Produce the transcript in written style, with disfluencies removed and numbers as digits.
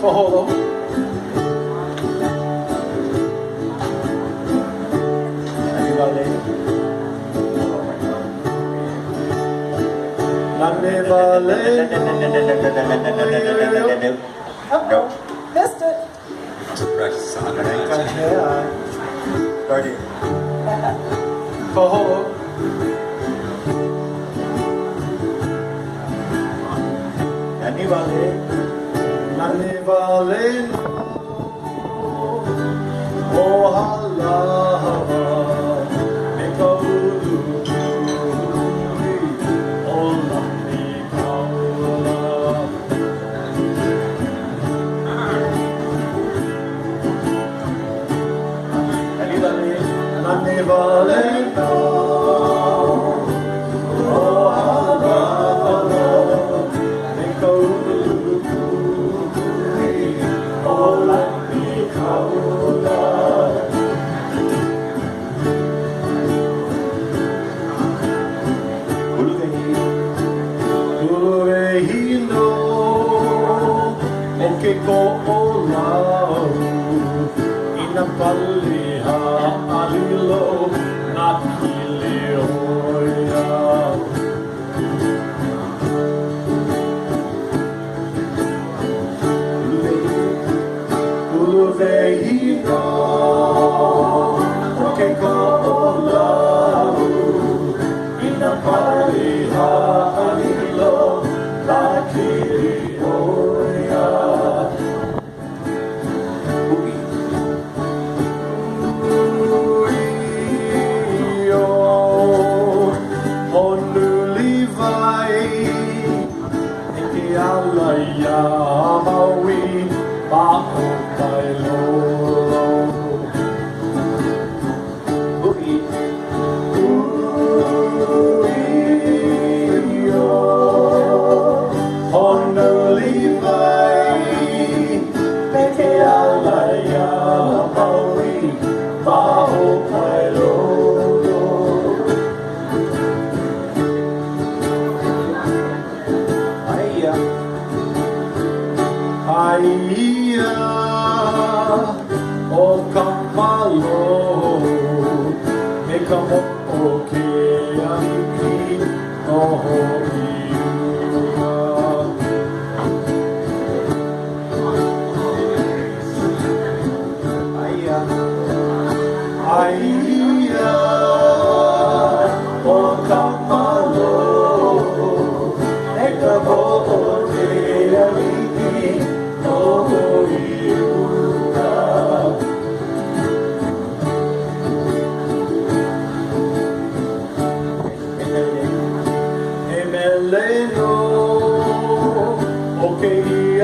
Maholo. Anybody? Nandivale. No. Missed it. Practice on Ready. Maholo. Nandivale. Nandivale. Oh, halava. Paliha alilo nakilihoya Uluvehino Okeko olau Inapaliha alilo nakilihoya Maui, Baho, Bailolo. Boogie. Ooh-yo. Honolivai, Peke Alaya, Maui, Baho, Bailolo. Aya. Aia o kamalo me kamo o ke aniki no hoiua Aia Aia o kamalo me kamo o ke aniki Emeleno, okay,